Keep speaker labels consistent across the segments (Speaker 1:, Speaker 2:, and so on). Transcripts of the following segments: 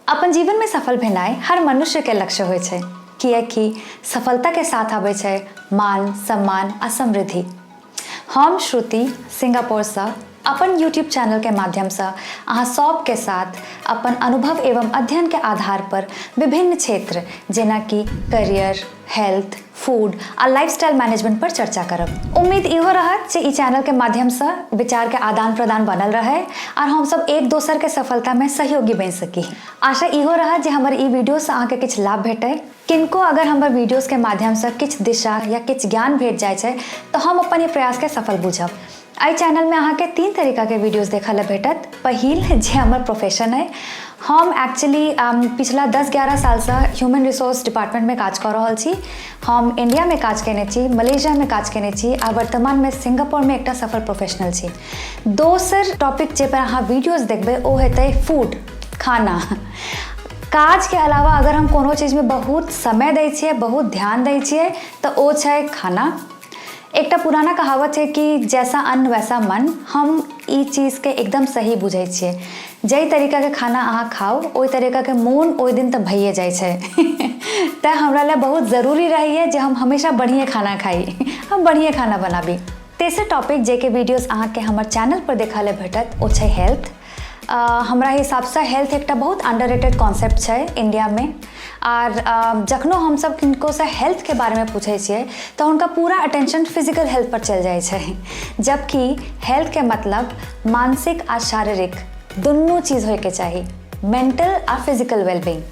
Speaker 1: अपन जीवन में सफल भेनाइ हर मनुष्य के लक्ष्य होइ छै, किएकि सफलता के साथ आबै छै मान, सम्मान आ समृद्धि। हम श्रुति सिंगापुर से अपन यूट्यूब चैनल के माध्यम से अहाँ सबके साथ अपन अनुभव एवं अध्ययन के आधार पर विभिन्न क्षेत्र जेना कि करियर, हेल्थ, फूड आ लाइफस्टाइल मैनेजमेंट पर चर्चा करब। उम्मीद इहो रहत जे ई चैनल के माध्यम से विचार के आदान प्रदान बनल रहे और हम सब एक दोसर के सफलता में सहयोगी बन सकी। आशा इहो रहत जे हमर ई वीडियो से अहाँ के किछ लाभ भेटै। किनको अगर हमर वीडियोस के माध्यम से किछ दिशा या किछ ज्ञान भेट जाय छै तो हम अपन ये प्रयास के सफल बुझब। आई चैनल में अहाँ के 3 तरीका के वीडियोस देखा ले भेटत। पहिल जे हमर प्रोफेशन है, हम एक्चुअली पिछला 10-11 साल से ह्यूमन रिसोर्स डिपार्टमेंट में काज कर रहल छी। हम इंडिया में काज केने छी, मलेशिया में काज केने छी आ वर्तमान में सिंगापुर में एकटा सफल प्रोफेशनल छी। दोसर टॉपिक जे पर अहाँ वीडियोस देखबे ओ हेतै फूड, खाना। काज के अलावा अगर हम कोनो चीज में बहुत समय दै छियै, बहुत ध्यान दै छियै तो ओ छै खाना। एकटा पुराना कहावत है कि जैसा अन्न वैसा मन। हम ई चीज के एकदम सही बुझै छियै। जई तरीका के खाना अहाँ खाओ ओई तरीका के मोन ओई दिन तो भइए जाय छै। तो हमरा लिए बहुत जरूरी रही है जे हम हमेशा बढ़िया खाना खाई, हम बढ़िया खाना बनाबी। तेसर टॉपिक जे के वीडियोस अहाँ के हमर चैनल पर देखा ले भेटत ओ छै हेल्थ। हमरा हिसाब से हेल्थ एकटा बहुत अंडररेटेड कॉन्सेप्ट छै इंडिया में। और जखनो हम सब किनको से हेल्थ के बारे में पूछे छियै तो उनका पूरा अटेंशन फिजिकल हेल्थ पर चल जाए छै, जबकि हेल्थ के मतलब मानसिक आ शारीरिक दुनू चीज होय के चाहिए, मेंटल आ फिजिकल वेलबींग।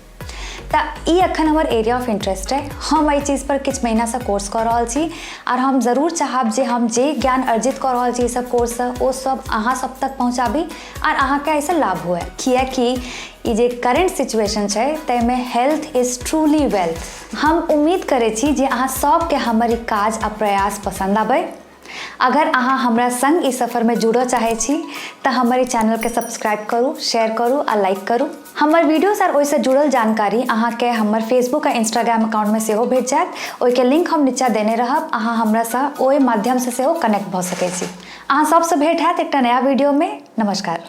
Speaker 1: तो ई अखन हमर एरिया ऑफ इंटरेस्ट है। हम एहि चीज पर किछ महीना से कोर्स कर रहल छी और हम जरूर चाहब जे हम जे ज्ञान अर्जित कर रहल छी सब कोर्स से ओ सब अहाँ सब तक पहुँचाबी और अहाँ के ऐसे लाभ हुए। किएकि ई जे करेंट सिचुएशन छै तैमे हेल्थ इज ट्रूली वेल्थ। हम उम्मीद करे छी जे अहाँ सब के हमर ई काज आ प्रयास पसंद आबे। अगर अहाँ हमरा संग इस सफर में जुड़ो चाहे छी तो हमारे चैनल के सब्सक्राइब करू, शेयर करू आ लाइक करू। हमर वीडियोस और ओइसे जुड़ल जानकारी अहाँ के हमर फेसबुक आ इंस्टाग्राम अकाउंट में सेहो भेट जायत। ओइ के लिंक हम नीचा देने रहब, अहाँ हमरा सा ओइ माध्यम से सेहो कनेक्ट भ सकै छी। अहाँ सबसे भेट हैत एकटा नया वीडियो में। नमस्कार।